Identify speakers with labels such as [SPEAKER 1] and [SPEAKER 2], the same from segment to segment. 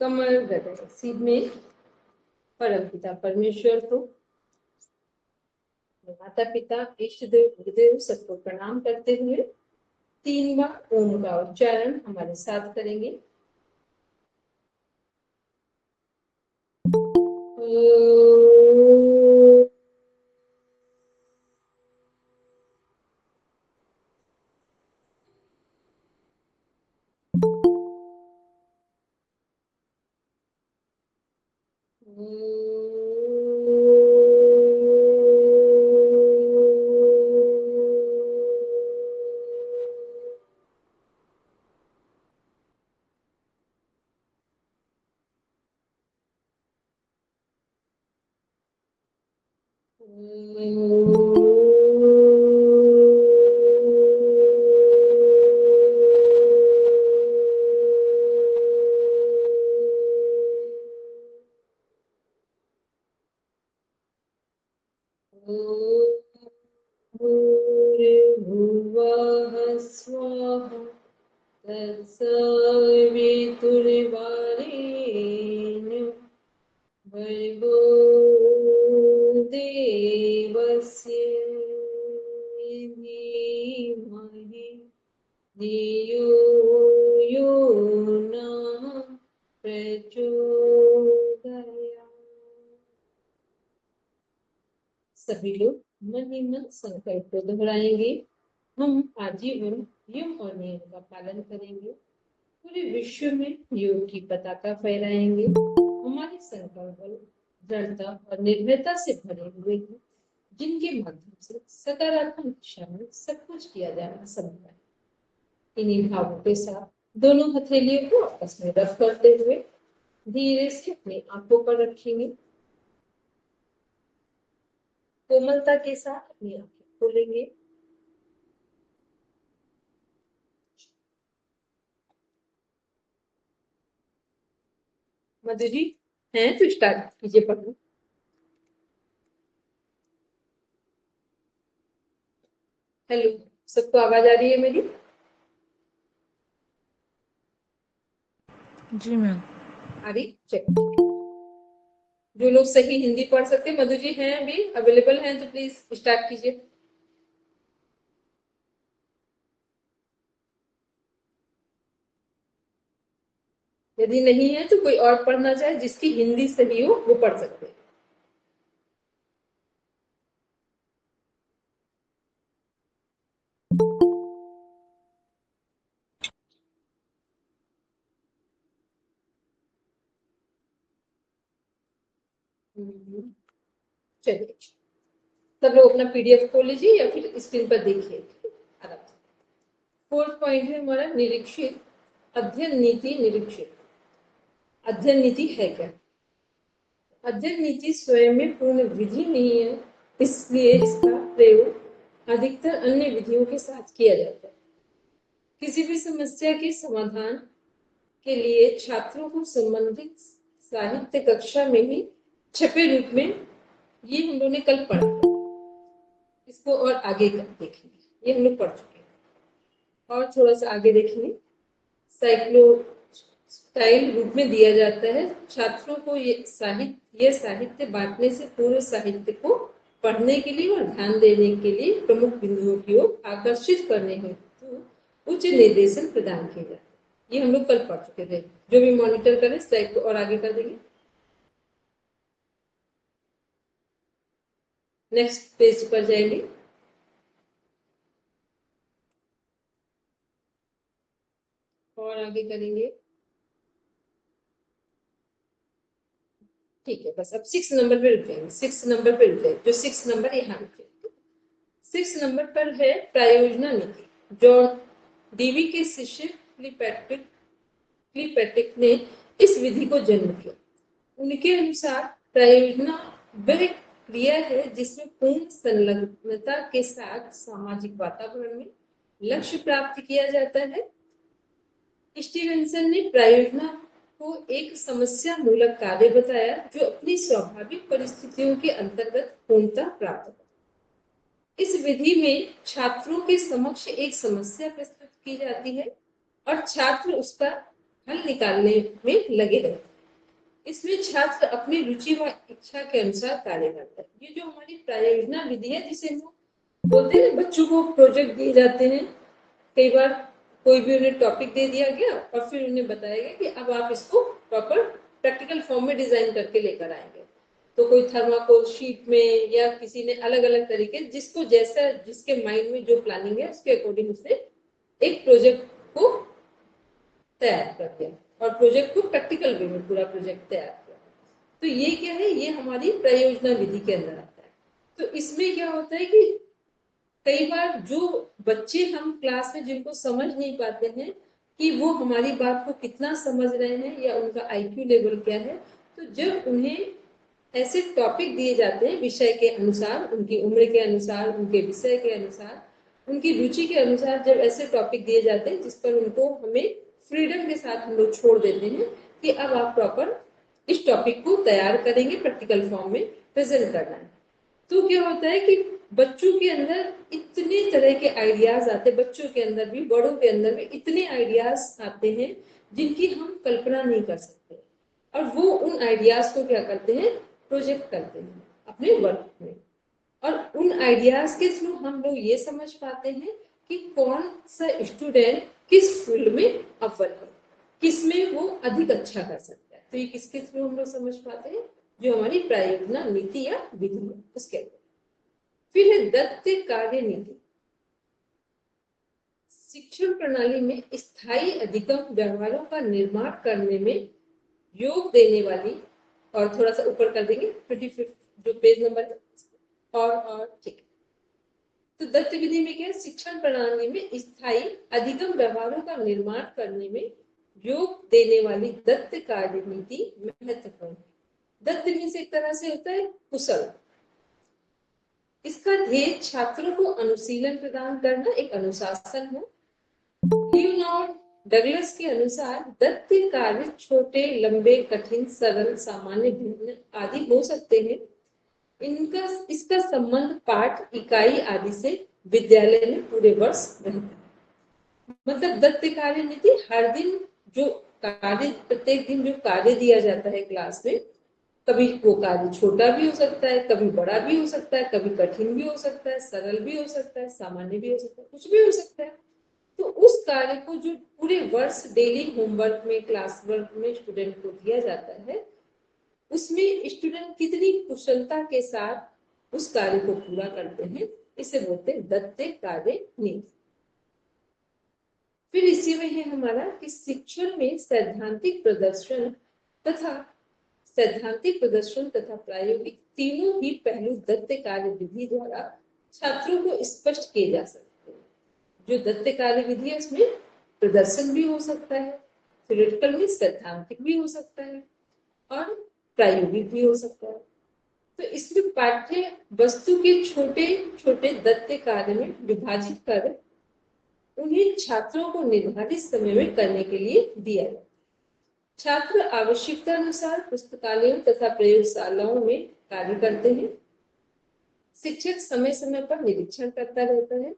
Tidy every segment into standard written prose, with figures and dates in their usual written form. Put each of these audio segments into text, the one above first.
[SPEAKER 1] कमल हृदय सीध में परम पिता परमेश्वर को, माता पिता, इष्ट देव, गुरुदेव सबको प्रणाम करते हुए 3 बार ओम का उच्चारण हमारे साथ करेंगे। भूर्भुवः स्वः तत्सवितुर्वरेण्यं भर्गो देवस्य धीमहि धियो यो नः प्रचोदयात्। सभी लोग मन ही मन संकल्प को दोहराएंगे। हम आजीवन यम और नियम का पालन करेंगे, पूरे विश्व में योग की पताका फहराएंगे। हमारे संकल्प दृढ़ता और निर्भयता से भरे हुए हैं, जिनके माध्यम से सकारात्मक दिशा में सब कुछ किया जाना संभव है। इन्हीं भावों के साथ दोनों हथेलियों को आपस में रब करते हुए धीरे से अपनी आंखों पर रखेंगे। कोमलता के साथ अपनी आंखें खोलेंगे। मधु जी हैं तो स्टार्ट कीजिए पढ़ना। हेलो, सबको आवाज आ रही है मेरी?
[SPEAKER 2] जी मैम।
[SPEAKER 1] आ रही? चेक। जो लोग सही हिंदी पढ़ सकते हैं, मधु जी हैं अभी अवेलेबल हैं तो प्लीज स्टार्ट कीजिए। यदि नहीं है तो कोई और पढ़ना चाहे जिसकी हिंदी सही हो वो पढ़ सकते हैं। चलिए, सब लोग अपना पीडीएफ खोल लीजिए या फिर स्क्रीन पर देखिए। 4th पॉइंट है हमारा निरीक्षित अध्ययन नीति। निरीक्षित अध्ययन नीति है क्या? अध्ययन नीति स्वयं में पूर्ण विधि नहीं है, इसलिए इसका प्रयोग अधिकतर अन्य विधियों के साथ किया जाता है। किसी भी समस्या के समाधान के लिए छात्रों को संबंधित साहित्य कक्षा में ही छपे रूप में, ये हम लोगों ने कल पढ़ा, इसको और आगे देखेंगे। ये हम लोग पढ़ चुके हैं और थोड़ा सा आगे देखेंगे। साइक्लो स्टाइल रूप में दिया जाता है। छात्रों को ये साहित्य बांटने से पूरे साहित्य को पढ़ने के लिए और ध्यान देने के लिए प्रमुख बिंदुओं की ओर आकर्षित करने हेतु उच्च निर्देशन प्रदान किए जाते हैं। ये हम लोग कल पढ़ चुके थे। जो भी मॉनिटर करें स्लाइड को और आगे कर देंगे। नेक्स्ट पेज पर जाएंगे। और आगे करेंगे। ठीक है, बस अब 6 नंबर पे रुक जाएंगे। 6 नंबर पे रुक जाएंगे। जो 6 नंबर यहाँ रुके। 6 नंबर पर है प्रायोजना नीति। जॉन डीवी के शिष्य क्लीपैट्रिक ने इस विधि को जन्म किया। उनके अनुसार प्रायोजना वह क्रिया है जिसमें पूर्ण संलग्नता के साथ सामाजिक वातावरण में लक्ष्य प्राप्त किया जाता है। स्टीवेंसन ने प्रायोजना को एक समस्या मूलक कार्य बताया जो अपनी स्वाभाविक परिस्थितियों के अंतर्गत पूर्णता प्राप्त करता है। इस विधि में छात्रों के समक्ष एक समस्या प्रस्तुत की जाती है और छात्र उसका हल निकालने में लगे रहते हैं। इसमें छात्र अपनी रुचि व इच्छा के अनुसार कार्य करता है। ये जो हमारी प्रायोजना विधि है, जिसे हम बोलते हैं, बच्चों को प्रोजेक्ट दिए जाते हैं, कई बार कोई भी उन्हें टॉपिक दे दिया गया और फिर उन्हें बताया गया कि अब आप इसको प्रॉपर प्रैक्टिकल फॉर्म में डिजाइन करके लेकर आएंगे। तो कोई थर्माकोल शीट में या किसी ने अलग अलग तरीके, जिसको जैसा जिसके माइंड में जो प्लानिंग है उसके अकॉर्डिंग उसने एक प्रोजेक्ट को तैयार कर दिया और प्रोजेक्ट को प्रैक्टिकल वे में पूरा प्रोजेक्ट तैयार किया। तो ये क्या है, ये हमारी प्रयोजना विधि के अंदर आता है। तो इसमें क्या होता है कि कई बार जो बच्चे हम क्लास में जिनको समझ नहीं पाते हैं कि वो हमारी बात को कितना समझ रहे हैं या उनका आईक्यू लेवल क्या है, तो जब उन्हें ऐसे टॉपिक दिए जाते हैं विषय के अनुसार, उनकी उम्र के अनुसार, उनके विषय के अनुसार, उनकी रुचि के अनुसार, जब ऐसे टॉपिक दिए जाते हैं जिस पर उनको हमें फ्रीडम के साथ हम लोग छोड़ देते हैं कि अब आप प्रॉपर इस टॉपिक को तैयार करेंगे, प्रैक्टिकल फॉर्म में प्रेजेंट करना है। तो क्या होता है कि बच्चों के अंदर इतने तरह के आइडियाज आते हैं, बच्चों के अंदर भी बड़ों के अंदर भी इतने आइडियाज आते हैं जिनकी हम कल्पना नहीं कर सकते, और वो उन आइडियाज को क्या करते हैं, प्रोजेक्ट करते हैं अपने वर्क में। और उन आइडियाज के थ्रू हम लोग ये समझ पाते हैं कि कौन सा स्टूडेंट किस फील्ड में अव्वल है, किस में वो अधिक अच्छा कर सकता है। तो ये किसके थ्रू हम लोग समझ पाते हैं, जो हमारी प्रायोजना नीति या विधि है उसके अंदर। फिर है दत्त कार्य नीति। शिक्षण प्रणाली में स्थायी अधिगम व्यवहारों का निर्माण करने में योग देने वाली, और थोड़ा सा ऊपर कर देंगे 25 जो पेज नंबर है, और ठीक है। तो दत्त विधि में क्या है, शिक्षण प्रणाली में स्थायी अधिगम व्यवहारों का निर्माण करने में योग देने वाली दत्त कार्य नीति महत्वपूर्ण है। दत्त मीन्स एक तरह से होता है कुशल। इसका ध्येय छात्रों को अनुशीलन प्रदान करना, एक अनुशासन है। लियोनार्ड डगलस के अनुसार दत्त कार्य छोटे, लंबे, कठिन, सरल, सामान्य, भिन्न आदि हो सकते हैं। इनका इसका संबंध पाठ, इकाई आदि से विद्यालय में पूरे वर्ष रहता है। मतलब दत्त कार्य नीति, हर दिन जो कार्य, प्रत्येक दिन जो कार्य दिया जाता है क्लास में, कभी वो कार्य छोटा भी हो सकता है, कभी बड़ा भी हो सकता है, कभी कठिन भी हो सकता है, सरल भी हो सकता है, सामान्य भी हो सकता है, कुछ भी हो सकता है। तो उस कार्य को जो पूरे वर्ष डेली होमवर्क में, क्लास वर्क में स्टूडेंट को दिया जाता है, उसमें स्टूडेंट कितनी कुशलता के साथ उस कार्य को पूरा करते हैं, इसे बोलते हैं दत्त कार्य नीति। फिर इसी में है हमारा कि शिक्षण में सैद्धांतिक प्रदर्शन तथा प्रायोगिक तीनों ही पहलू दत्त कार्य विधि द्वारा छात्रों को स्पष्ट किए जा सकते हैं। जो दत्त कार्य विधि है उसमें प्रदर्शन भी हो सकता है, थ्योरेटिकल में सैद्धांतिक भी हो सकता है और प्रायोगिक भी हो सकता है। तो इसमें पाठ्य वस्तु के छोटे छोटे दत्त कार्य में विभाजित कर उन्हें छात्रों को निर्धारित समय में करने के लिए दिया जाता है। छात्र आवश्यकता अनुसार पुस्तकालयों तथा प्रयोगशालाओं में कार्य करते हैं। शिक्षक समय समय पर निरीक्षण करता रहता है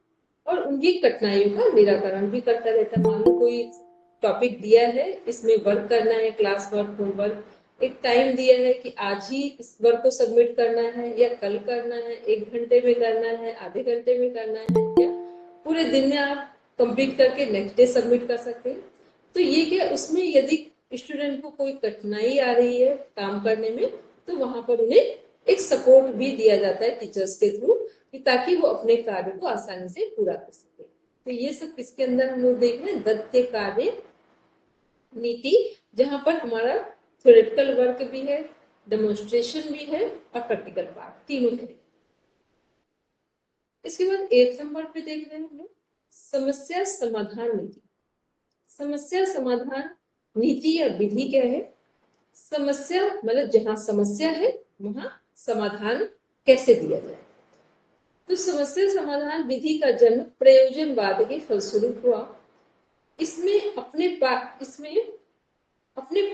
[SPEAKER 1] और उनकी कठिनाइयों का निराकरण भी करता रहता है। मान लो कोई टॉपिक दिया है, इसमें वर्क करना है, क्लास वर्क, होमवर्क, एक टाइम दिया है कि आज ही इस वर्क को सबमिट करना है या कल करना है, 1 घंटे में करना है, आधे घंटे में करना है, या पूरे दिन में आप कंप्लीट करके नेक्स्ट डे सबमिट कर सकते हैं। तो ये क्या, उसमें यदि स्टूडेंट को कोई कठिनाई आ रही है काम करने में, तो वहां पर उन्हें एक सपोर्ट भी दिया जाता है टीचर्स के थ्रू, कि ताकि वो अपने कार्य को आसानी से पूरा कर सके। तो ये सब किसके अंदर हम लोग देख रहे हैं, दत्त कार्य नीति, जहां पर हमारा थ्योरेटिकल वर्क भी है, डेमोन्स्ट्रेशन भी है और प्रैक्टिकल पार्ट तीनों है। इसके बाद 8 नंबर पे देख रहे हैं हम लोग समस्या समाधान नीति। समस्या समाधान नीति या विधि क्या है? समस्या मतलब जहां समस्या है वहां समाधान कैसे दिया जाए। तो समस्या समाधान विधि का जन्म प्रयोजनवाद के फलस्वरूप हुआ। इसमें अपने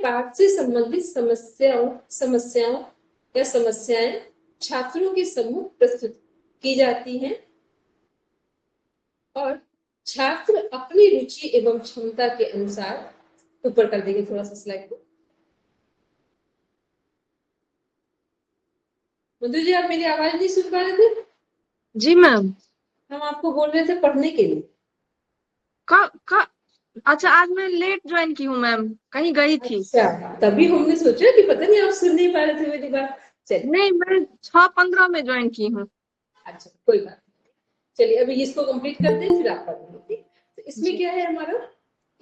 [SPEAKER 1] पाठ से संबंधित समस्याएं या समस्याएं छात्रों के समूह प्रस्तुत की जाती हैं और छात्र अपनी रुचि एवं क्षमता के अनुसार, ऊपर कर देंगे थोड़ा सा स्लाइड को, मधु जी, आप मेरी आवाज नहीं सुन पा रहे थे?
[SPEAKER 2] जी मैम।
[SPEAKER 1] हम आपको बोल रहे थे पढ़ने के लिए।
[SPEAKER 2] का अच्छा, आज मैं लेट ज्वाइन की हूँ मैम, कहीं गई थी।
[SPEAKER 1] अच्छा, तभी हमने सोचा कि पता नहीं आप सुन नहीं पा रहे थे मेरी बात। चलिए,
[SPEAKER 2] नहीं, मैं 6:15 में ज्वाइन की हूँ।
[SPEAKER 1] अच्छा कोई बात नहीं। चलिए अभी इसको कंप्लीट करते हैं, फिर आप पढ़ेंगे, ठीक। तो इसमें
[SPEAKER 2] जी
[SPEAKER 1] क्या है हमारा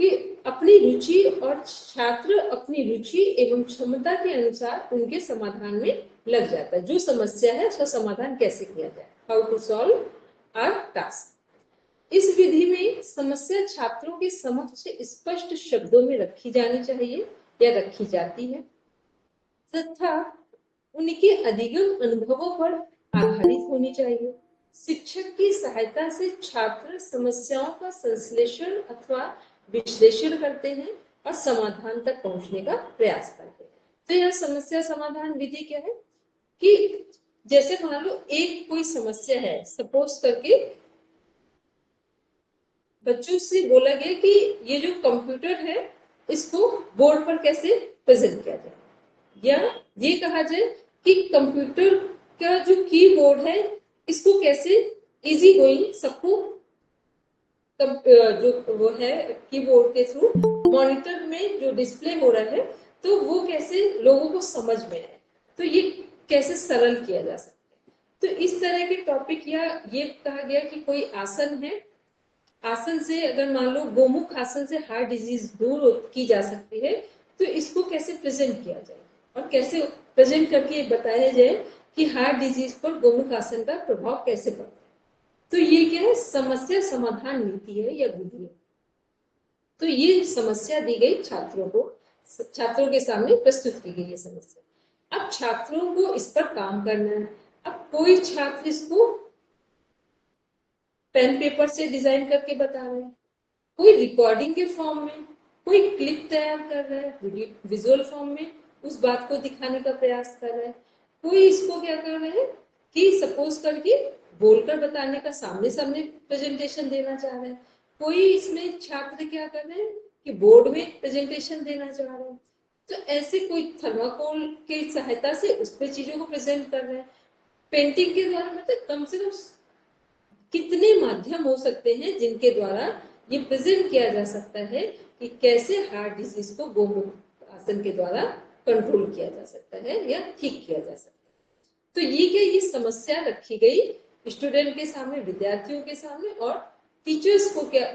[SPEAKER 1] कि अपनी रुचि और छात्र अपनी रुचि एवं क्षमता के अनुसार उनके समाधान में लग जाता है। जो समस्या है उसका समाधान कैसे किया जाए, how to solve our task. इस विधि में समस्या छात्रों के समक्ष स्पष्ट शब्दों में रखी जानी चाहिए या रखी जाती है तथा उनके अधिगम अनुभवों पर आधारित होनी चाहिए। शिक्षक की सहायता से छात्र समस्याओं का संश्लेषण अथवा विश्लेषण करते हैं और समाधान तक पहुंचने का प्रयास करते हैं। तो यह समस्या समाधान विधि क्या है कि जैसे मान लो एक कोई समस्या है, सपोज करके बच्चों से बोला गया कि ये जो कंप्यूटर है इसको बोर्ड पर कैसे प्रेजेंट किया जाए, या ये कहा जाए कि कंप्यूटर का जो कीबोर्ड है इसको कैसे इजी गोइंग सबको जो वो है कीबोर्ड के थ्रू मॉनिटर में जो डिस्प्ले हो रहा है तो वो कैसे लोगों को समझ में आए, तो ये कैसे सरल किया जा सकता है। तो इस तरह के टॉपिक, या ये कहा गया कि कोई आसन है, आसन से अगर मान लो गोमुख आसन से हार्ट डिजीज दूर की जा सकती है, तो इसको कैसे प्रेजेंट किया जाए और कैसे प्रेजेंट करके बताया जाए कि हार्ट डिजीज पर गोमुख आसन का प्रभाव कैसे पड़ता है। तो ये क्या है, समस्या समाधान नीति है या विधि है। तो ये समस्या दी गई छात्रों को, छात्रों के सामने प्रस्तुत की गई है समस्या। अब छात्रों को इस पर काम करना है। अब कोई छात्र इसको पेन पेपर से डिजाइन करके बता रहे हैं, कोई रिकॉर्डिंग के फॉर्म में, कोई क्लिप तैयार कर रहा है विजुअल फॉर्म में, उस बात को दिखाने का प्रयास कर रहा है। कोई इसको क्या कर रहा है कि सपोज करके बोलकर बताने का, सामने सामने प्रेजेंटेशन देना चाह रहा है। कोई इसमें छात्र क्या कर रहे हैं कि बोर्ड में प्रेजेंटेशन देना चाह रहे हैं। तो ऐसे कोई थर्माकोल की सहायता से उस पर चीजों को प्रेजेंट कर रहे हैं। पेंटिंग के द्वारा, मतलब कम से कम कितने माध्यम हो सकते हैं जिनके द्वारा ये प्रेजेंट किया जा सकता है कि कैसे हार्ट डिजीज को गोमुख आसन के द्वारा कंट्रोल किया जा सकता है या ठीक किया जा सकता है। तो ये क्या, ये समस्या रखी गई स्टूडेंट के सामने, विद्यार्थियों के सामने, और टीचर्स को क्या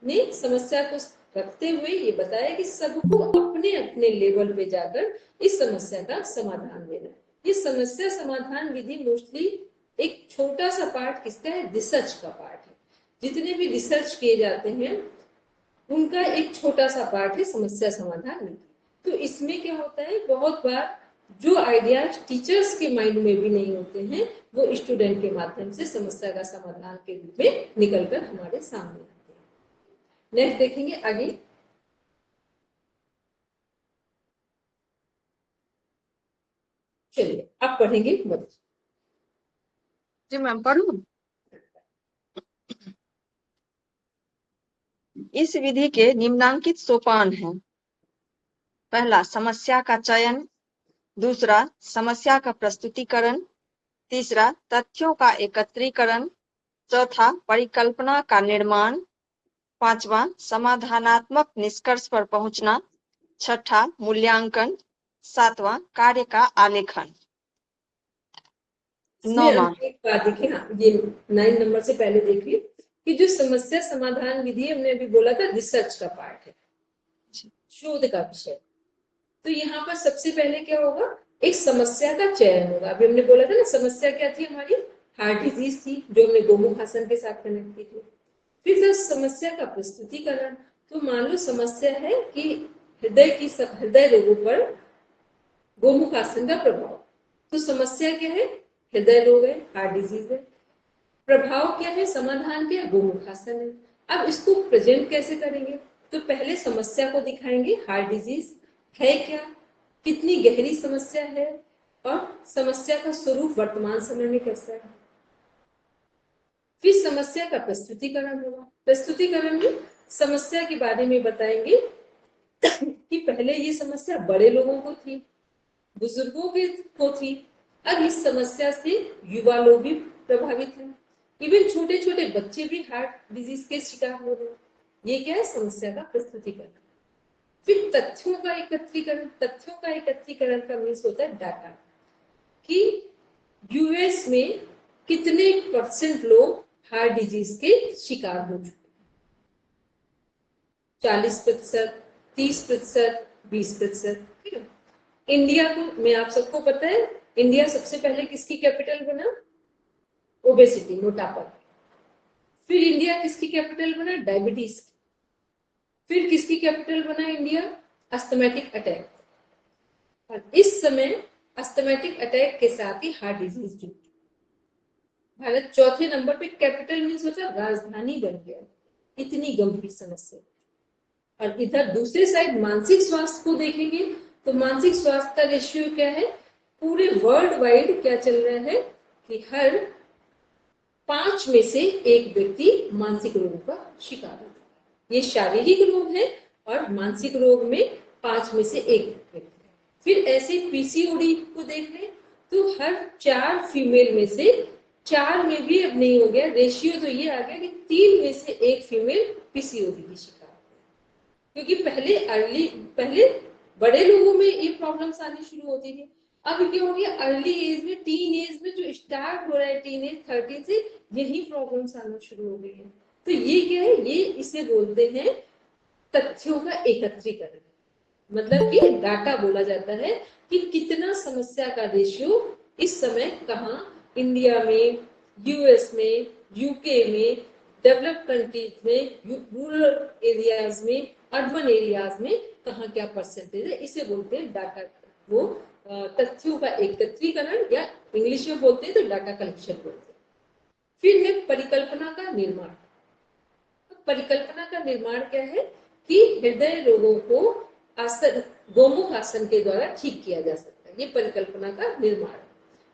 [SPEAKER 1] ने समस्या को रखते हुए ये बताया कि सबको अपने अपने लेवल पे जाकर इस समस्या का समाधान देना है। ये समस्या समाधान विधि मोस्टली एक छोटा सा पार्ट किसका है, रिसर्च का पार्ट है। जितने भी रिसर्च किए जाते हैं उनका एक छोटा सा पार्ट है समस्या समाधान विधि। तो इसमें क्या होता है, बहुत बार जो आइडियाज टीचर्स के माइंड में भी नहीं होते हैं वो स्टूडेंट के माध्यम से समस्या का समाधान के रूप में निकलकर हमारे सामने आते हैं। नेक्स्ट देखेंगे आगे। चलिए आप पढ़ेंगे मत।
[SPEAKER 2] जी मैम, पढ़ूं। इस विधि के निम्नांकित सोपान हैं। पहला, समस्या का चयन। दूसरा, समस्या का प्रस्तुतिकरण। तीसरा, तथ्यों का एकत्रीकरण। चौथा, परिकल्पना का निर्माण। पांचवा, समाधानात्मक निष्कर्ष पर पहुंचना। छठा, मूल्यांकन। सातवां, कार्य का आलेखन।
[SPEAKER 1] इसमें
[SPEAKER 2] नौवां।
[SPEAKER 1] आप एक बात देखिए, हाँ ये 9 नंबर से पहले देखिए कि जो समस्या समाधान विधि हमने अभी बोला था रिसर्च का पार्ट है, शोध का विषय। तो यहाँ पर सबसे पहले क्या होगा, एक समस्या का चयन होगा। अभी हमने बोला था ना समस्या क्या थी हमारी, हार्ट डिजीज थी जो हमने गोमुख आसन के साथ कनेक्ट की थी। फिर था समस्या का प्रस्तुतिकरण। तो मान लो समस्या है कि हृदय रोगों पर गोमुख आसन का प्रभाव। तो समस्या क्या है, हृदय रोग है, हार्ट डिजीज है। प्रभाव क्या है, समाधान क्या है, गोमुख आसन है। अब इसको प्रेजेंट कैसे करेंगे, तो पहले समस्या को दिखाएंगे, हार्ट डिजीज है क्या, कितनी गहरी समस्या है, और समस्या का स्वरूप वर्तमान समय में कैसा है। फिर समस्या का प्रस्तुतिकरण होगा। प्रस्तुतिकरण में समस्या के बारे में बताएंगे कि पहले ये समस्या बड़े लोगों को थी, बुजुर्गों को थी, अब इस समस्या से युवा लोग भी प्रभावित हैं, इवन छोटे छोटे बच्चे भी हार्ट डिजीज के शिकार हो रहे हैं। ये क्या है? समस्या का प्रस्तुतिकरण। फिर तथ्यों का एकत्रीकरण का मीन्स होता है डाटा, कि यूएस में कितने % लोग हार्ट डिजीज के शिकार हो चुके, 40%, 30%, 20%। इंडिया को, मैं आप सबको पता है, इंडिया सबसे पहले किसकी कैपिटल बना? ओबेसिटी, मोटापा। फिर इंडिया किसकी कैपिटल बना? डायबिटीज। फिर किसकी कैपिटल बना इंडिया? Asthmatic attack. और इस समय अस्थमैटिक अटैक के साथ ही हार्ट डिजीज जुड़ी। भारत चौथे नंबर पे, कैपिटल मीन्स होता है राजधानी बन गया, इतनी गंभीर समस्या। और इधर दूसरे साइड मानसिक स्वास्थ्य को देखेंगे तो मानसिक स्वास्थ्य का रेशियो क्या है? पूरे वर्ल्ड वाइड क्या चल रहा है कि हर 5 में से 1 व्यक्ति मानसिक रोग का शिकार होता है। ये शारीरिक रोग है और मानसिक रोग में 5 में से 1 व्यक्ति। फिर ऐसे पीसीओडी को देख लें तो हर 4 फीमेल में से 4 में भी अब नहीं हो गया, रेशियो तो ये आ गया कि 3 में से 1 फीमेल पीसीओडी की शिकार है। क्योंकि पहले बड़े लोगों में ये प्रॉब्लम्स आनी शुरू होती थी, अब क्या हो गया? अर्ली एज में, टीन एज में जो स्टार्ट हो रहा है, टीन एज 30 से, यही प्रॉब्लम्स आना शुरू हो गई है। तो ये क्या है? ये इसे बोलते हैं तथ्यों का एकत्रीकरण, मतलब कि डाटा बोला जाता है कि कितना समस्या का रेशियो इस समय कहाँ, इंडिया में, यूएस में, यूके में, डेवलप्ड कंट्रीज में, रूरल एरियाज में, अर्बन एरियाज में कहाँ क्या परसेंटेज है, इसे बोलते हैं डाटा। वो तथ्यों का एकत्रीकरण, या इंग्लिश में बोलते हैं तो डाटा कलेक्शन बोलते हैं। फिर है परिकल्पना का निर्माण। परिकल्पना का निर्माण क्या है? कि हृदय रोगों को आसन, गोमुख आसन के द्वारा ठीक किया जा सकता है, ये परिकल्पना का निर्माण।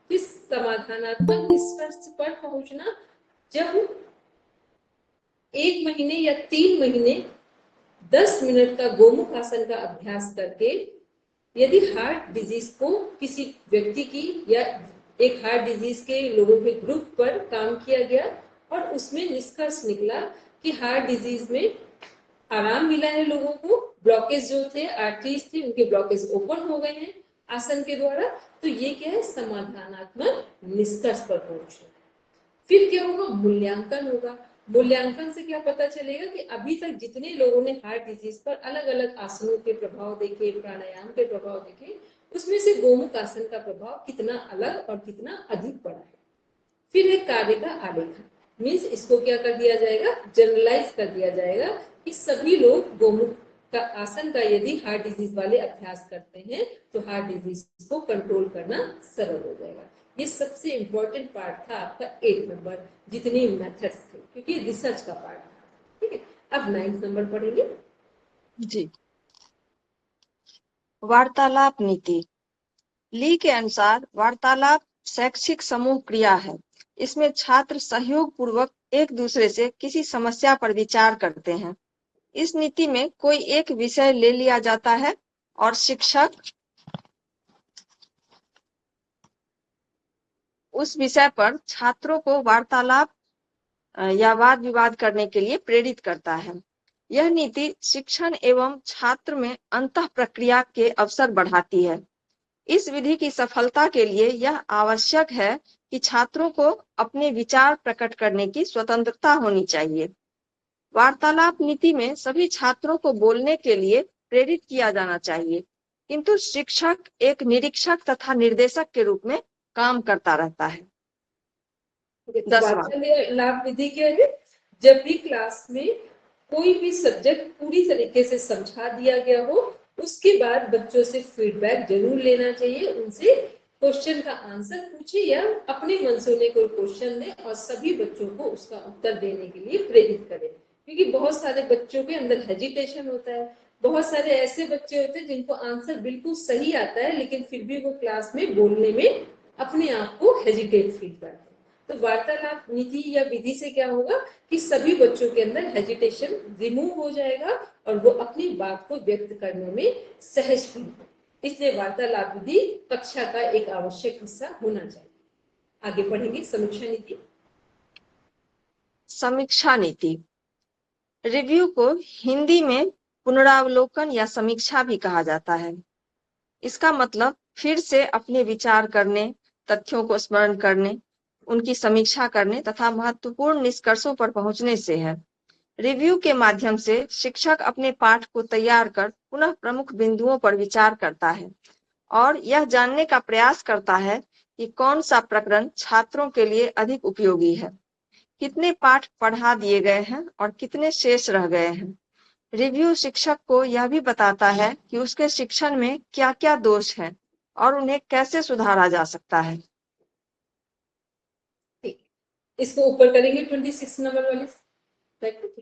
[SPEAKER 1] फिर समाधानात्मक निष्कर्ष पर पहुंचना, जब 1 महीने या 3 महीने 10 मिनट का गोमुख आसन का अभ्यास करके यदि हार्ट डिजीज को किसी व्यक्ति की या एक हार्ट डिजीज के लोगों के ग्रुप पर काम किया गया और उसमें निष्कर्ष निकला कि हार्ट डिजीज में आराम मिला है लोगों को, ब्लॉकेज जो थे, आर्टरीज थे, उनके ब्लॉकेज ओपन हो गए हैं आसन के द्वारा, तो ये क्या है? समाधानात्मक निष्कर्ष पर पहुंचना। फिर क्या होगा? मूल्यांकन होगा। मूल्यांकन से क्या पता चलेगा कि अभी तक जितने लोगों ने हार्ट डिजीज पर अलग अलग आसनों के प्रभाव देखे, प्राणायाम के प्रभाव देखे, उसमें से गोमुख आसन का प्रभाव कितना अलग और कितना अधिक पड़ा है। फिर है कार्य का आलेखन, मीन्स इसको क्या कर दिया जाएगा? जनरलाइज कर दिया जाएगा कि सभी लोग गोमुख का आसन का यदि हार्ट डिजीज वाले अभ्यास करते हैं तो हार्ट डिजीज को कंट्रोल करना सरल हो जाएगा। ये सबसे इंपॉर्टेंट पार्ट था आपका 8 नंबर, जितने मेथड्स थे, क्योंकि रिसर्च का पार्ट था। ठीक है, अब 9 नंबर पढ़ेंगे
[SPEAKER 2] जी। वार्तालाप नीति। ली के अनुसार वार्तालाप शैक्षिक समूह क्रिया है। इसमें छात्र सहयोग पूर्वक एक दूसरे से किसी समस्या पर विचार करते हैं। इस नीति में कोई एक विषय ले लिया जाता है और शिक्षक उस विषय पर छात्रों को वार्तालाप या वाद विवाद करने के लिए प्रेरित करता है। यह नीति शिक्षण एवं छात्र में अंतः प्रक्रिया के अवसर बढ़ाती है। इस विधि की सफलता के लिए यह आवश्यक है कि छात्रों को अपने विचार प्रकट करने की स्वतंत्रता होनी चाहिए। वार्तालाप नीति में सभी छात्रों को बोलने के लिए प्रेरित किया जाना चाहिए, किंतु शिक्षक एक निरीक्षक तथा निर्देशक के रूप में काम करता रहता है। 10वां
[SPEAKER 1] वार्तालाप विधि क्या है? जब भी क्लास में कोई भी सब्जेक्ट पूरी तरीके से समझा दिया गया हो, उसके बाद बच्चों से फीडबैक जरूर लेना चाहिए, उनसे क्वेश्चन का आंसर पूछे या अपने मन से उन्हें कोई क्वेश्चन दे और सभी बच्चों को उसका उत्तर देने के लिए प्रेरित करें। क्योंकि बहुत सारे बच्चों के अंदर हेजिटेशन होता है, बहुत सारे ऐसे बच्चे होते हैं जिनको आंसर बिल्कुल सही आता है लेकिन फिर भी वो क्लास में बोलने में अपने आप को हेजिटेट फील करते हैं। तो वार्तालाप नीति या विधि से क्या होगा कि सभी बच्चों के अंदर हेजिटेशन रिमूव हो जाएगा और वो अपनी बात को व्यक्त करने में सहज फील करेंगे। इसलिए वार्तालाप विधि कक्षा का एक आवश्यक हिस्सा होना चाहिए। आगे पढ़ेंगे समीक्षा नीति।
[SPEAKER 2] समीक्षा नीति। रिव्यू को हिंदी में पुनरावलोकन या समीक्षा भी कहा जाता है। इसका मतलब फिर से अपने विचार करने, तथ्यों को स्मरण करने, उनकी समीक्षा करने तथा महत्वपूर्ण निष्कर्षों पर पहुंचने से है। रिव्यू के माध्यम से शिक्षक अपने पाठ को तैयार कर पुनः प्रमुख बिंदुओं पर विचार करता है और यह जानने का प्रयास करता है कि कौन सा प्रकरण छात्रों के लिए अधिक उपयोगी है, कितने पाठ पढ़ा दिए गए हैं और कितने शेष रह गए हैं। रिव्यू शिक्षक को यह भी बताता है कि उसके शिक्षण में क्या-क्या दोष हैं और उन्हें कैसे सुधारा जा सकता है।
[SPEAKER 1] ठीक, इसको ऊपर करेंगे 26 नंबर वाली स्लाइड पे।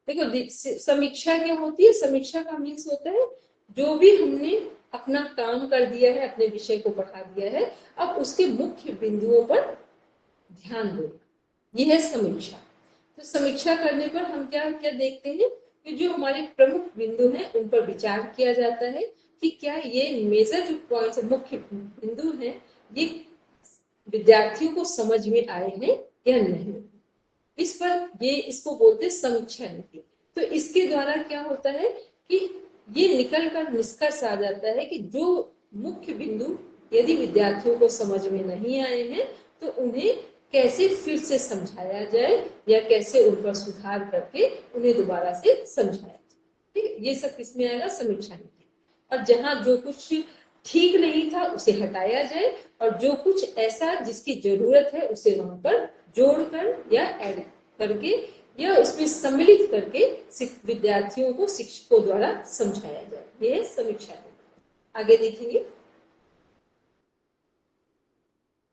[SPEAKER 1] देखो समीक्षा क्या होती है? समीक्षा का मीन्स होता है जो भी हमने अपना काम कर दिया है, अपने विषय को पढ़ा दिया है, अब उसके मुख्य बिंदुओं पर ध्यान दो, यह है समीक्षा। तो समीक्षा करने पर हम क्या क्या देखते हैं कि जो हमारे प्रमुख बिंदु हैं उन पर विचार किया जाता है कि क्या ये मेजर जो पॉइंट्स मुख्य बिंदु हैं ये विद्यार्थियों को समझ में आए हैं या नहीं। इस पर ये इसको बोलते हैं समीक्षा नीति। तो इसके द्वारा क्या होता है कि ये निकल कर निष्कर्ष आ जाता है कि जो मुख्य बिंदु यदि विद्यार्थियों को समझ में नहीं आए हैं तो उन्हें कैसे फिर से समझाया जाए या कैसे उन पर सुधार करके उन्हें दोबारा से समझाया जाए। ठीक है, ये सब किसमें आएगा? समीक्षा नीति। और जहाँ जो कुछ ठीक नहीं था उसे हटाया जाए और जो कुछ ऐसा जिसकी जरूरत है उसे वहां पर जोड़कर या ऐड करके या उसमें सम्मिलित करके विद्यार्थियों को शिक्षकों द्वारा समझाया जाए, ये समीक्षा है। आगे देखेंगे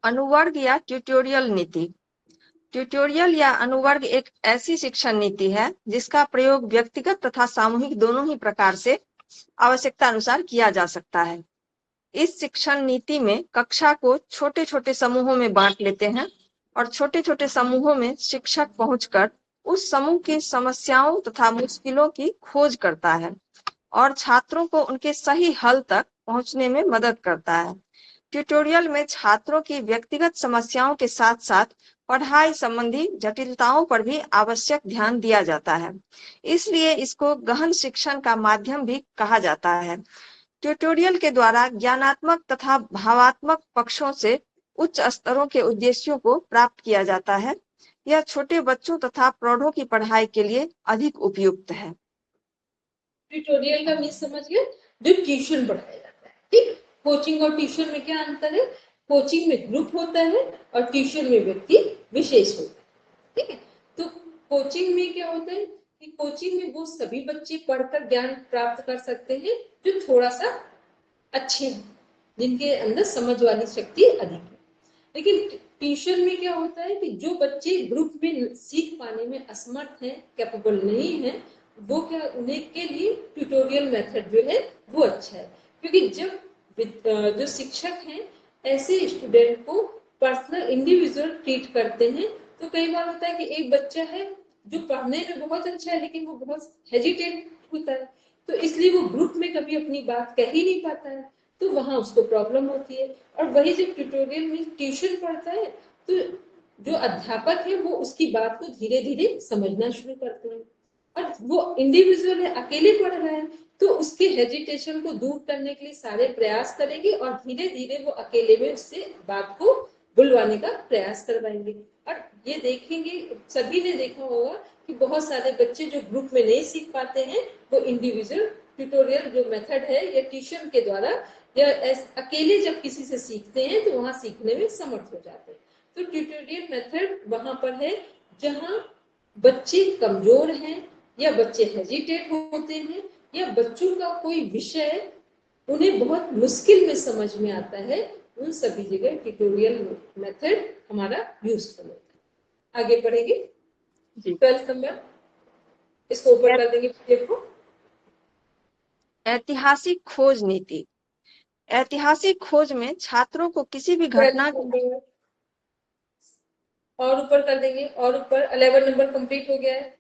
[SPEAKER 2] अनुवर्ग या ट्यूटोरियल नीति। ट्यूटोरियल या अनुवर्ग एक ऐसी शिक्षण नीति है जिसका प्रयोग व्यक्तिगत तथा सामूहिक दोनों ही प्रकार से आवश्यकता अनुसार किया जा सकता है। इस शिक्षण नीति में कक्षा को छोटे छोटे समूहों में बांट लेते हैं और छोटे छोटे समूहों में शिक्षक पहुंचकर उस समूह की समस्याओं तथा मुश्किलों की खोज करता है और छात्रों को उनके सही हल तक पहुंचने में मदद करता है। ट्यूटोरियल में छात्रों की व्यक्तिगत समस्याओं के साथ साथ पढ़ाई संबंधी जटिलताओं पर भी आवश्यक ध्यान दिया जाता है, इसलिए इसको गहन शिक्षण का माध्यम भी कहा जाता है। ट्यूटोरियल के द्वारा ज्ञानात्मक तथा भावात्मक पक्षों से उच्च स्तरों के उद्देश्यों को प्राप्त किया जाता है। यह छोटे बच्चों तथा प्रौढ़ों की पढ़ाई के लिए अधिक उपयुक्त है।
[SPEAKER 1] ट्यूटोरियल का मीन समझ गए? जो ट्यूशन पढ़ाया जाता है। ठीक, कोचिंग और ट्यूशन में क्या अंतर है? कोचिंग में ग्रुप होता है और ट्यूशन में व्यक्ति विशेष होता है। ठीक है, तो कोचिंग में क्या होता है कि कोचिंग में वो सभी बच्चे पढ़कर ज्ञान प्राप्त कर सकते हैं जो थोड़ा सा अच्छे हैं, जिनके अंदर समझ वाली शक्ति अधिक है। लेकिन ट्यूशन में क्या होता है कि जो बच्चे ग्रुप में सीख पाने में असमर्थ हैं, कैपेबल नहीं है, वो क्या उन्हें के लिए ट्यूटोरियल मेथड जो है वो अच्छा है। क्योंकि जब जो शिक्षक हैं ऐसे स्टूडेंट को पर्सनल इंडिविजुअल ट्रीट करते हैं तो कई बार होता है कि एक बच्चा है जो पढ़ने में बहुत अच्छा है लेकिन वो बहुत हेजिटेट होता है, तो इसलिए वो ग्रुप में कभी अपनी बात कह ही नहीं पाता है, तो वहां उसको प्रॉब्लम होती है। और वही जब ट्यूटोरियल में ट्यूशन पढ़ता है तो जो अध्यापक है वो उसकी बात को धीरे धीरे समझना शुरू करते हैं और वो इंडिविजुअल है, अकेले पढ़ रहा है, तो उसके हेजिटेशन को दूर करने के लिए सारे प्रयास करेंगे और धीरे धीरे वो अकेले में उससे बात को बुलवाने का प्रयास करवाएंगे। और ये देखेंगे, सभी ने देखा होगा कि बहुत सारे बच्चे जो ग्रुप में नहीं सीख पाते हैं वो इंडिविजुअल ट्यूटोरियल जो मेथड है या ट्यूशन के द्वारा या अकेले जब किसी से सीखते हैं तो वहां सीखने में समर्थ हो जाते हैं। तो ट्यूटोरियल मेथड वहां पर है जहां बच्चे कमजोर हैं या बच्चे हेजिटेट होते हैं या बच्चों का कोई विषय उन्हें बहुत मुश्किल में समझ में आता है, उन सभी जगह ट्यूटोरियल मेथड हमारा यूजफुल होता है। आगे बढ़ेंगे 12th नंबर, इसको ऊपर कर देंगे पीडीएफ को।
[SPEAKER 2] ऐतिहासिक खोज नीति। ऐतिहासिक खोज में छात्रों को किसी भी घटना
[SPEAKER 1] और ऊपर कर देंगे और ऊपर 11 नंबर कंप्लीट हो गया है,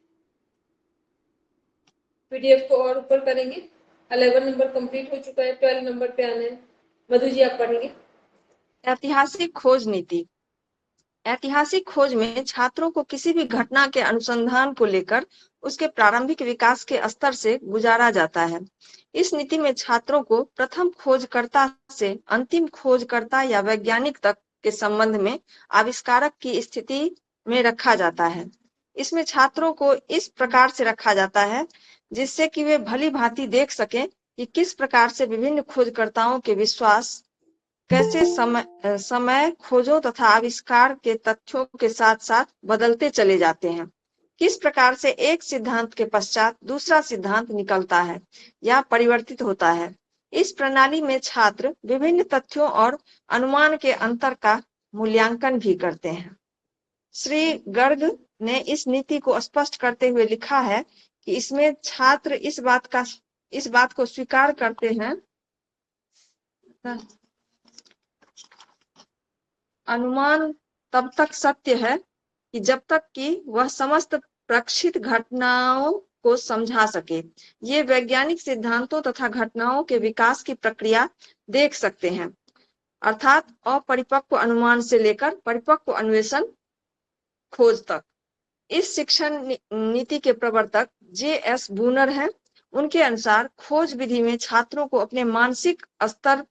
[SPEAKER 1] पीडीएफ को और ऊपर करेंगे 11 नंबर कंप्लीट हो चुका है, 12 नंबर पे आना है। मधु जी आप पढ़ेंगे।
[SPEAKER 2] ऐतिहासिक खोज नीति। ऐतिहासिक खोज में छात्रों को किसी भी घटना के अनुसंधान को लेकर उसके प्रारंभिक विकास के स्तर से गुजारा जाता है। इस नीति में छात्रों को प्रथम खोजकर्ता से अंतिम खोजकर्ता या वैज्ञानिक तक के संबंध में आविष्कारक की स्थिति में रखा जाता है। इसमें छात्रों को इस प्रकार से रखा जाता है जिससे कि वे भली भांति देख सकें कि किस प्रकार से विभिन्न खोजकर्ताओं के विश्वास कैसे समय खोजों तथा आविष्कार के तथ्यों के साथ साथ बदलते चले जाते हैं। किस प्रकार से एक सिद्धांत के पश्चात दूसरा सिद्धांत निकलता है या परिवर्तित होता है। इस प्रणाली में छात्र विभिन्न तथ्यों और अनुमान के अंतर का मूल्यांकन भी करते हैं। श्री गर्ग ने इस नीति को स्पष्ट करते हुए लिखा है कि इसमें छात्र इस बात को स्वीकार करते हैं, अनुमान तब तक सत्य है कि जब तक कि वह समस्त प्रक्षित घटनाओं को समझा सके। ये वैज्ञानिक सिद्धांतों तथा घटनाओं के विकास की प्रक्रिया देख सकते हैं, अर्थात अपरिपक्व अनुमान से लेकर परिपक्व अन्वेषण खोज तक। इस शिक्षण नीति के प्रवर्तक जे.एस. बूनर हैं। उनके अनुसार खोज विधि में छात्रों को अपने मानसिक स्तर,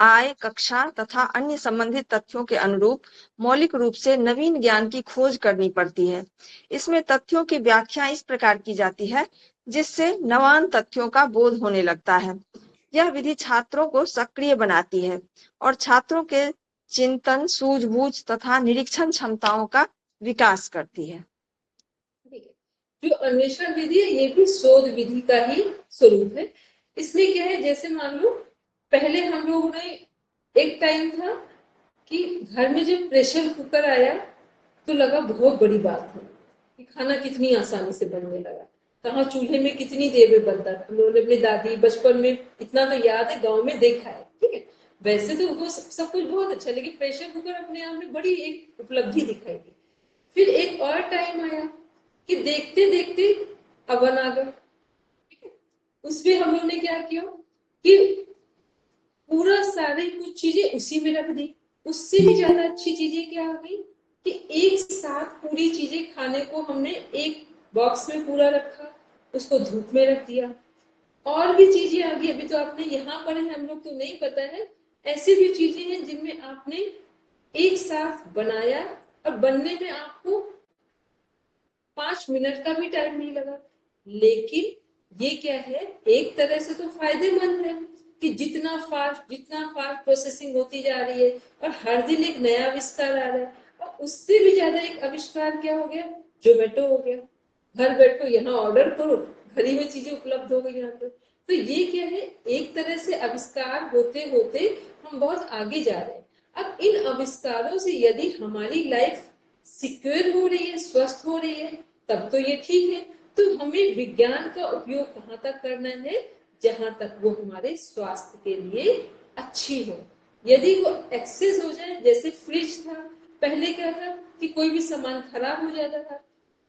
[SPEAKER 2] आय, कक्षा तथा अन्य संबंधित तथ्यों के अनुरूप मौलिक रूप से नवीन ज्ञान की खोज करनी पड़ती है। इसमें तथ्यों की व्याख्या इस प्रकार की जाती है जिससे नवान तथ्यों का बोध होने लगता है। यह विधि छात्रों को सक्रिय बनाती है और छात्रों के चिंतन, सूझबूझ तथा निरीक्षण क्षमताओं का विकास करती है।
[SPEAKER 1] जो अन्वेषण विधि है ये भी शोध विधि का ही स्वरूप है। इसमें क्या है, जैसे मान लो पहले हम लोगों ने, एक टाइम था कि घर में जब प्रेशर कुकर आया तो लगा बहुत बड़ी बात है कि खाना कितनी आसानी से बनने लगा। कहाँ चूल्हे में कितनी देर में बनता था, हम लोगों ने अपनी दादी बचपन में इतना तो याद है, गांव में देखा है। ठीक है, वैसे तो वो सब कुछ बहुत अच्छा, लेकिन प्रेशर कुकर अपने आप में बड़ी एक उपलब्धि दिखाई दी। फिर एक और टाइम आया कि देखते देखते अवन आ गया। उसमें हम लोग ने क्या किया कि पूरा सारी कुछ चीजें उसी में रख दी। उससे भी ज्यादा अच्छी चीजें क्या आ गई कि एक साथ पूरी चीजें खाने को हमने एक बॉक्स में पूरा रखा, उसको धूप में रख दिया। और भी चीजें आ गई, अभी तो आपने यहाँ पर है, हम लोग तो नहीं पता है। ऐसी भी चीजें हैं जिनमें आपने एक साथ बनाया और बनने में आपको 5 मिनट का भी टाइम नहीं लगा। लेकिन ये क्या है, एक तरह से तो फायदेमंद है कि जितना फास्ट प्रोसेसिंग होती जा रही है और हर दिन एक नया आविष्कार आ रहा है। और उससे भी ज्यादा एक आविष्कार क्या हो गया, जोमेटो हो गया। घर बैठो, यहाँ ऑर्डर करो, घर ही में चीजें उपलब्ध हो गई यहाँ पे। तो ये क्या है, एक तरह से आविष्कार होते होते हम बहुत आगे जा रहे हैं। अब इन आविष्कारों से यदि हमारी लाइफ सिक्योर हो रही है, स्वस्थ हो रही है, तब तो ये ठीक है। तो हमें विज्ञान का उपयोग कहाँ तक करना है, जहां तक वो हमारे स्वास्थ्य के लिए अच्छी हो। यदि वो एक्सेस हो जाए, जैसे फ्रिज था, पहले क्या था कि कोई भी सामान खराब हो जाता था,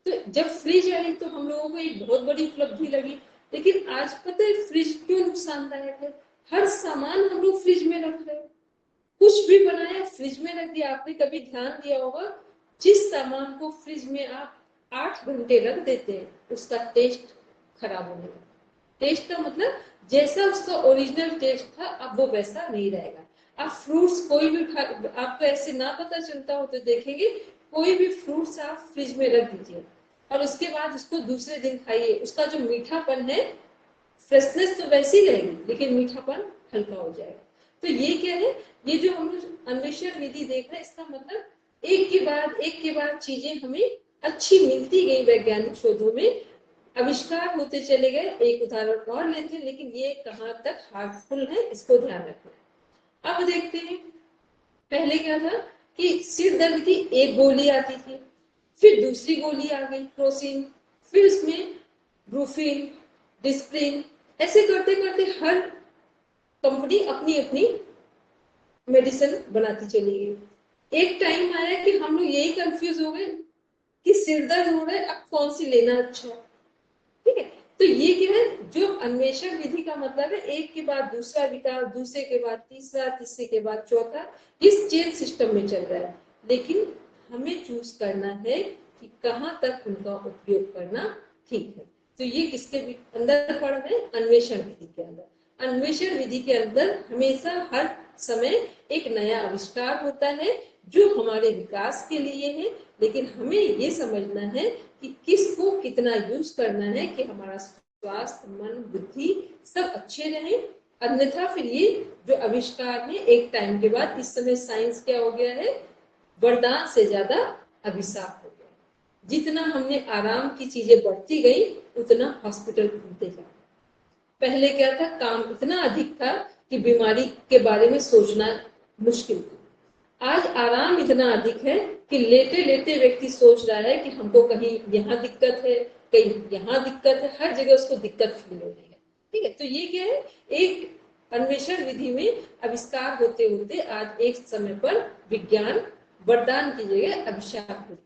[SPEAKER 1] तो जब फ्रिज आई तो हम लोगों को एक बहुत बड़ी उपलब्धि लगी। लेकिन आज पता है फ्रिज क्यों नुकसानदायक है? हर सामान हम लोग फ्रिज में रख रहे हैं, कुछ भी बनाया फ्रिज में रख दिया। आपने कभी ध्यान दिया होगा, जिस सामान को फ्रिज में आप 8 घंटे रख देते हैं उसका टेस्ट खराब होने लगता। टेस्ट का मतलब जैसा उसका ओरिजिनल टेस्ट था अब वो वैसा नहीं रहेगा। आप फ्रूट्स कोई भी आपको ऐसे ना पता चलता हो तो देखेंगे, कोई भी फ्रूट्स आप फ्रिज में रख दीजिए और उसके बाद उसको दूसरे दिन खाइए, उसका जो मीठापन है, फ्रेशनेस तो वैसी रहेगी लेकिन मीठापन हल्का हो जाएगा। तो ये क्या है, ये जो हम अन्वेषण विधि देख रहे हैं, इसका मतलब एक के बाद चीजें हमें अच्छी मिलती गई। वैज्ञानिक शोधों में आविष्कार होते चले गए। एक उदाहरण और लेते हैं, लेकिन ये कहाँ तक हार्मफुल है इसको ध्यान रखना। अब देखते हैं, पहले क्या था कि सिर दर्द की एक गोली आती थी, फिर दूसरी गोली आ गई क्रोसिन, फिर उसमें ब्रूफिन, डिस्प्रिन, ऐसे करते करते हर कंपनी अपनी अपनी मेडिसिन बनाती चली गई। एक टाइम आया कि हम लोग यही कंफ्यूज हो गए कि सिर दर्द हो रहा है, अब कौन सी लेना अच्छा है। ठीक है, तो ये क्या है, जो अन्वेषण विधि का मतलब है एक के बाद दूसरा विकास, दूसरे के बाद तीसरा, तीसरे के बाद चौथा, इस चेन सिस्टम में चल रहा है। लेकिन हमें चूज करना है कि कहाँ तक उनका उपयोग करना ठीक है। तो ये किसके अंदर पड़ रहे हैं, अन्वेषण विधि के अंदर। अन्वेषण विधि के अंदर हमेशा हर समय एक नया आविष्कार होता है जो हमारे विकास के लिए है, लेकिन हमें ये समझना है कि किसको कितना यूज करना है कि हमारा स्वास्थ्य, मन, बुद्धि सब अच्छे रहे। अन्यथा फिर ये जो आविष्कार है एक टाइम के बाद, इस समय साइंस क्या हो गया है, वरदान से ज्यादा अभिशाप हो गया। जितना हमने आराम की चीजें बढ़ती गई उतना हॉस्पिटल खुलते जा, पहले क्या था, काम इतना अधिक था कि बीमारी के बारे में सोचना मुश्किल था। आज आराम इतना अधिक है कि लेटे लेटे व्यक्ति सोच रहा है कि हमको कहीं यहाँ दिक्कत है, कहीं यहाँ दिक्कत है, हर जगह उसको दिक्कत फील हो रही है। ठीक है, तो ये क्या है, एक अन्वेषण विधि में आविष्कार होते होते आज एक समय पर विज्ञान वरदान की जगह अभिशाप,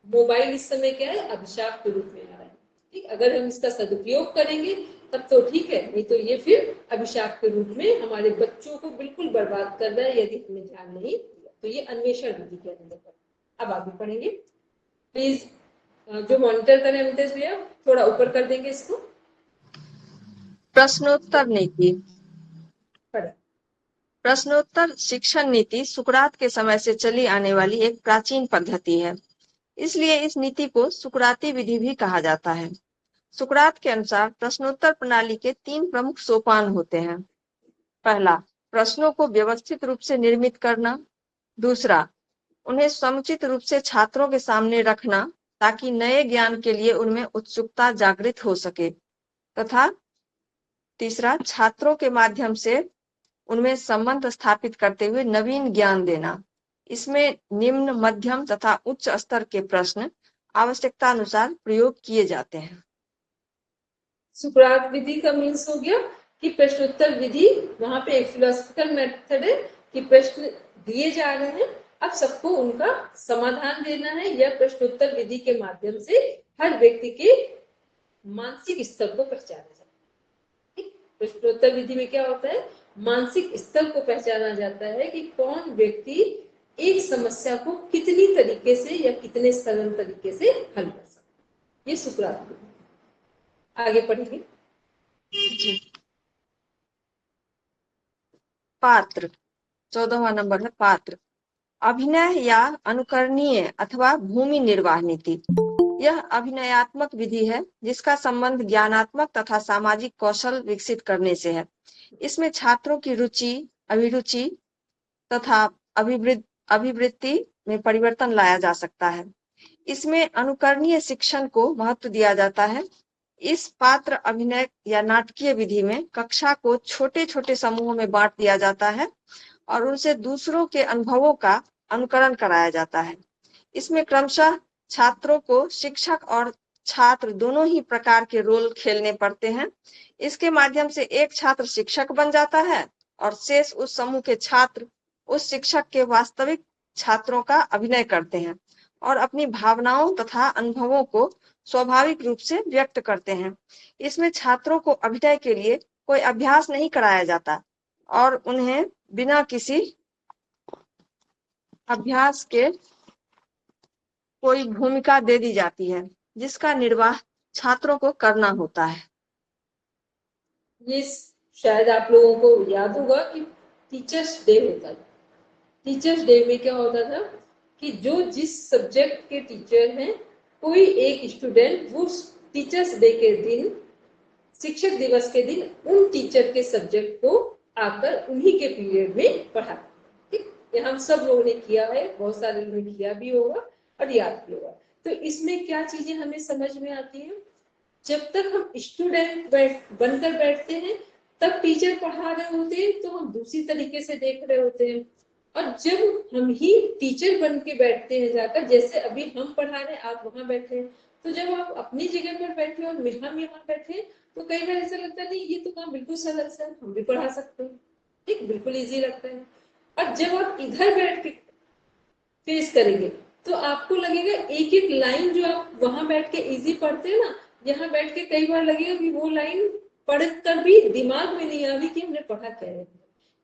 [SPEAKER 1] मोबाइल इस समय क्या है, अभिशाप के रूप में आ रहा है। ठीक, अगर हम इसका सदुपयोग करेंगे तब तो ठीक है, नहीं तो ये फिर अभिशाप के रूप में हमारे बच्चों को बिल्कुल बर्बाद कर रहा है यदि हमें ध्यान नहीं दिया। तो ये अन्वेषण विधि के अंदर। अब आगे पढ़ेंगे, प्लीज जो मॉनिटर करें अमितेश भैया, थोड़ा ऊपर कर देंगे इसको।
[SPEAKER 2] प्रश्नोत्तर नीति।
[SPEAKER 1] पढ़े।
[SPEAKER 2] प्रश्नोत्तर शिक्षण नीति सुकरात के समय से चली आने वाली एक प्राचीन पद्धति है, इसलिए इस नीति को सुकराती विधि भी कहा जाता है। सुकरात के अनुसार प्रश्नोत्तर प्रणाली के 3 प्रमुख सोपान होते हैं। पहला, प्रश्नों को व्यवस्थित रूप से निर्मित करना। दूसरा, उन्हें समुचित रूप से छात्रों के सामने रखना ताकि नए ज्ञान के लिए उनमें उत्सुकता जागृत हो सके। तथा तीसरा, छात्रों के माध्यम से उनमें संबंध स्थापित करते हुए नवीन ज्ञान देना। इसमें निम्न, मध्यम तथा उच्च स्तर के प्रश्न आवश्यकता अनुसार प्रयोग किए जाते हैं।
[SPEAKER 1] सुकरात विधि का मीन्स हो गया कि प्रश्नोत्तर विधि, वहां पे एक फिलोसफिकल मेथड है कि प्रश्न दिए जा रहे हैं, अब सबको उनका समाधान देना है। यह प्रश्नोत्तर विधि के माध्यम से हर व्यक्ति के मानसिक स्तर को पहचाना जाता है। प्रश्नोत्तर विधि में क्या होता है, मानसिक स्तर को पहचाना जाता है कि कौन व्यक्ति एक समस्या को कितनी तरीके से या कितने सरल तरीके से हल कर सकता है। ये सुकरात विधि। आगे पढ़ेंगे
[SPEAKER 2] जी। पात्र, 14वां नंबर है पात्र। अभिनय या अनुकरणीय अथवा भूमि निर्वाह नीति। यह अभिनयात्मक विधि है जिसका संबंध ज्ञानात्मक तथा सामाजिक कौशल विकसित करने से है। इसमें छात्रों की रुचि, अभिरुचि तथा अभिवृत्ति में परिवर्तन लाया जा सकता है। इसमें अनुकरणीय शिक्षण को महत्व दिया जाता है। इस पात्र अभिनय या नाटकीय विधि में कक्षा को छोटे छोटे समूहों में बांट दिया जाता है और उनसे दूसरों के अनुभवों का अनुकरण कराया जाता है। इसमें क्रमशः छात्रों को शिक्षक और छात्र दोनों ही प्रकार के रोल खेलने पड़ते हैं। इसके माध्यम से एक छात्र शिक्षक बन जाता है और शेष उस समूह के छात्र उस शिक्षक के वास्तविक छात्रों का अभिनय करते हैं और अपनी भावनाओं तथा अनुभवों को स्वाभाविक रूप से व्यक्त करते हैं। इसमें छात्रों को अभिनय के लिए कोई अभ्यास नहीं कराया जाता और उन्हें बिना किसी अभ्यास के कोई भूमिका दे दी जाती है जिसका निर्वाह छात्रों को करना होता है।
[SPEAKER 1] ये शायद आप लोगों को याद होगा कि टीचर्स डे होता था। टीचर्स डे में क्या होता था कि जो जिस सब्जेक्ट के टीचर हैं, कोई एक स्टूडेंट वो टीचर्स डे के दिन, शिक्षक दिवस के दिन, उन टीचर के सब्जेक्ट को आकर उन्हीं के पीरियड में पढ़ाता। ठीक, ये हम सब लोगों ने किया है, बहुत सारे लोगों ने किया भी होगा और याद भी होगा। तो इसमें क्या चीजें हमें समझ में आती है, जब तक हम स्टूडेंट बनकर बैठते हैं तब टीचर पढ़ा रहे होते हैं तो हम दूसरी तरीके से देख रहे होते हैं, और जब हम ही टीचर बन के बैठते हैं जाकर, जैसे अभी हम पढ़ा रहे हैं, आप वहां बैठे हैं, तो जब आप अपनी जगह पर बैठे और हम यहाँ बैठे तो कई बार ऐसा लगता है नहीं ये तो काम बिल्कुल सरल सा है, हम भी पढ़ा सकते हैं। ठीक, बिल्कुल इजी लगता है। और जब आप इधर बैठ के फेस करेंगे तो आपको लगेगा एक एक लाइन जो आप वहां बैठ के इजी पढ़ते हैं ना, यहाँ बैठ के कई बार लगेगा कि वो लाइन पढ़कर भी दिमाग में नहीं आ रही कि हमने पढ़ा क्या है,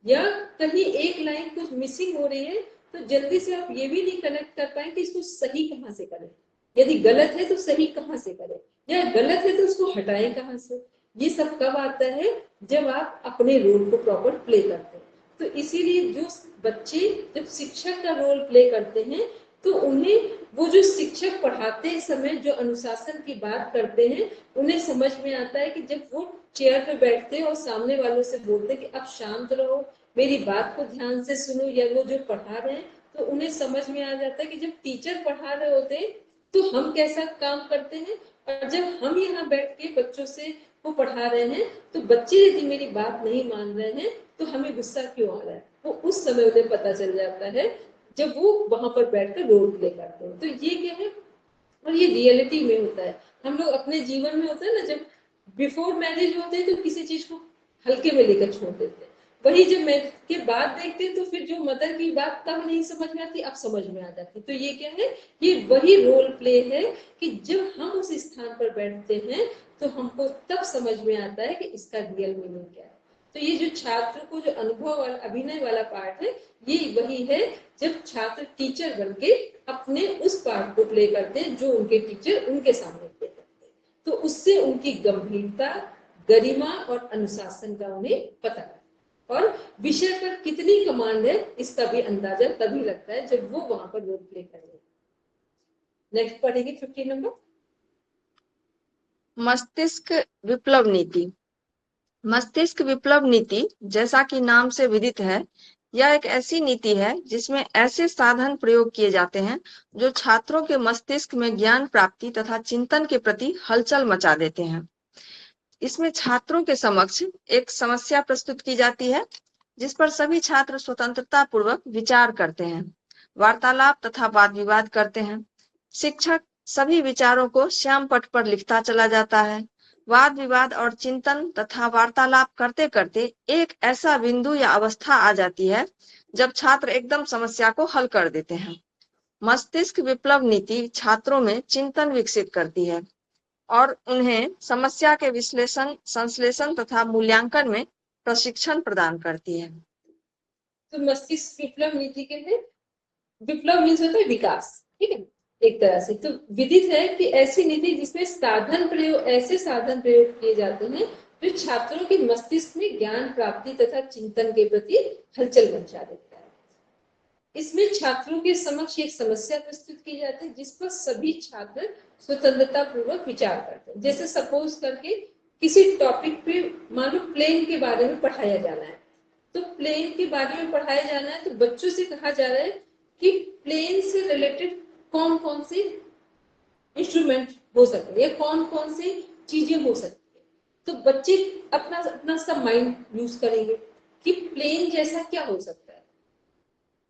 [SPEAKER 1] या कहीं एक लाइन कुछ मिसिंग हो रही है तो जल्दी से आप ये भी नहीं कनेक्ट कर पाए कि इसको सही कहाँ से करें, यदि गलत है तो सही कहाँ से करें, या गलत है तो उसको हटाएं कहाँ से। ये सब कब आता है, जब आप अपने रोल को प्रॉपर प्ले करते हैं। तो इसीलिए जो बच्चे जब शिक्षक का रोल प्ले करते हैं तो उन्हें वो जो शिक्षक पढ़ाते समय जो अनुशासन की बात करते हैं उन्हें समझ में आता है कि जब वो चेयर पे बैठते हैं और सामने वालों से बोलते हैं कि अब शांत रहो, मेरी बात को ध्यान से सुनो, या वो जो पढ़ा रहे हैं तो उन्हें समझ में आ जाता है कि जब टीचर पढ़ा रहे होते हैं तो हम कैसा काम करते हैं, और जब हम यहाँ बैठ के बच्चों से वो पढ़ा रहे हैं तो बच्चे यदि मेरी बात नहीं मान रहे हैं तो हमें गुस्सा क्यों आ रहा है, वो उस समय उन्हें पता चल जाता है जब वो वहां पर बैठकर रोल प्ले करते हैं। तो ये क्या है, और ये रियलिटी में होता है, हम लोग अपने जीवन में होता है ना, जब बिफोर मैरिज होते हैं तो किसी चीज को हल्के में लेकर छोड़ देते हैं, वही जब मैरिज के बाद देखते हैं तो फिर जो मदर की बात तब नहीं समझ में आती अब समझ में आ जाती। तो ये क्या है, ये वही रोल प्ले है कि जब हम उस स्थान पर बैठते हैं तो हमको तब समझ में आता है कि इसका रियल मीनिंग क्या है। तो ये जो छात्र को जो अनुभव वाला अभिनय वाला पार्ट है, ये वही है जब छात्र टीचर बनके अपने उस पार्ट को प्ले करते हैं जो उनके टीचर उनके सामने प्ले करते हैं। तो उससे उनकी गंभीरता, गरिमा और अनुशासन का उन्हें पता लगता है, और विषय पर कितनी कमांड है इसका भी अंदाजा तभी लगता है जब वो वहां पर रोल प्ले करेंगे। नेक्स्ट पढ़ेंगे 15 नंबर।
[SPEAKER 2] मस्तिष्क विप्लव नीति। मस्तिष्क विप्लव नीति जैसा कि नाम से विदित है, यह एक ऐसी नीति है जिसमें ऐसे साधन प्रयोग किए जाते हैं जो छात्रों के मस्तिष्क में ज्ञान प्राप्ति तथा चिंतन के प्रति हलचल मचा देते हैं। इसमें छात्रों के समक्ष एक समस्या प्रस्तुत की जाती है जिस पर सभी छात्र स्वतंत्रता पूर्वक विचार करते हैं, वार्तालाप तथा वाद विवाद करते हैं। शिक्षक सभी विचारों को श्याम पट पर लिखता चला जाता है। वाद विवाद और चिंतन तथा वार्तालाप करते करते एक ऐसा बिंदु या अवस्था आ जाती है जब छात्र एकदम समस्या को हल कर देते हैं। मस्तिष्क विप्लव नीति छात्रों में चिंतन विकसित करती है और उन्हें समस्या के विश्लेषण, संश्लेषण तथा मूल्यांकन में प्रशिक्षण प्रदान करती है।
[SPEAKER 1] तो मस्तिष्क विप्लव नीति के लिए विप्लव मीन्स होता है विकास, ठीक है, एक तरह से। तो विदित है कि ऐसी नीति जिसमें ऐसे साधन प्रयोग किए जाते हैं जो छात्रों के मस्तिष्क में ज्ञान प्राप्ति तथा चिंतन के प्रति हलचल मचा देता है। इसमें छात्रों के समक्ष एक समस्या प्रस्तुत की जाती है जिस पर सभी छात्र स्वतंत्रता पूर्वक विचार करते हैं। जैसे सपोज करके किसी टॉपिक पे मान लो प्लेन के बारे में पढ़ाया जाना है, तो प्लेन के बारे में पढ़ाया जाना है तो बच्चों से कहा जा रहा है कि प्लेन से रिलेटेड कौन कौन से इंस्ट्रूमेंट हो सकते हैं या कौन कौन सी चीजें हो सकती है। तो बच्चे अपना अपना सब माइंड यूज करेंगे कि प्लेन जैसा क्या हो सकता है।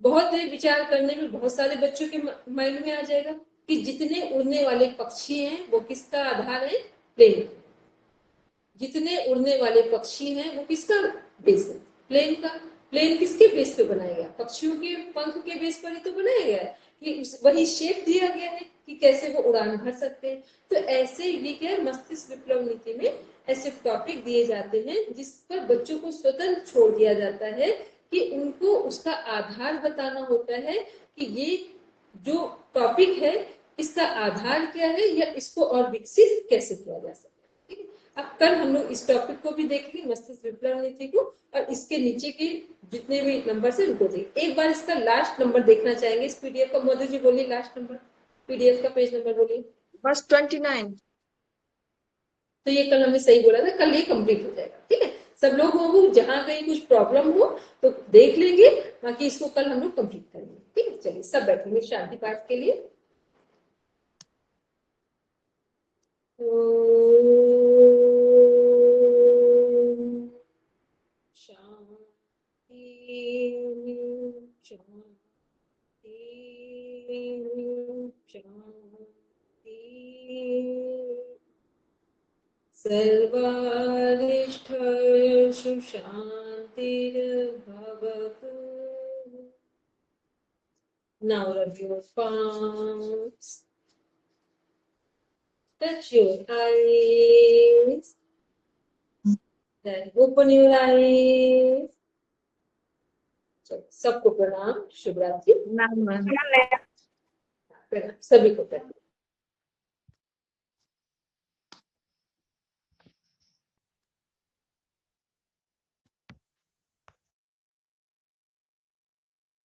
[SPEAKER 1] बहुत देर विचार करने में बहुत सारे बच्चों के माइंड में आ जाएगा कि जितने उड़ने वाले पक्षी हैं वो किसका आधार है, प्लेन। जितने उड़ने वाले पक्षी हैं वो किसका बेस है, प्लेन का। प्लेन किसके बेस पे बनाया गया, पक्षियों के पंख के बेस पर ही तो बनाया गया है कि वही शेप दिया गया है कि कैसे वो उड़ान भर सकते हैं। तो ऐसे ही क्या है, मस्तिष्क विप्लव नीति में ऐसे टॉपिक दिए जाते हैं जिस पर बच्चों को स्वतंत्र छोड़ दिया जाता है कि उनको उसका आधार बताना होता है कि ये जो टॉपिक है इसका आधार क्या है या इसको और विकसित कैसे किया जा सकता है। ठीक है, अब कल हम लोग इस टॉपिक को भी देखेंगे, मस्तिष्क विप्लव नीति को, और इसके नीचे के जितने भी नंबर है उनको देखेंगे। एक बार इसका लास्ट नंबर देखना चाहेंगे इस पीडीएफ का। मोदी जी बोलिए लास्ट नंबर, पीडीएफ का पेज नंबर बोलिए।
[SPEAKER 2] बस 29।
[SPEAKER 1] तो ये कल हमने सही बोला था, कल ये कंप्लीट हो जाएगा। ठीक है, सब लोग हो जहां कहीं कुछ प्रॉब्लम हो तो देख लेंगे, बाकी इसको कल हम लोग कंप्लीट करेंगे। ठीक है, चलिए सब बैठेंगे शांति पाठ के लिए। सर्वारिष्ठर्षु शान्तिर्भवतु। Now rub your palms. Touch your eyes. Then open your eyes. चलो, सबको प्रणाम, शुभ रात्रि।
[SPEAKER 2] प्रणाम।
[SPEAKER 1] प्रणाम सभी को प्रणाम।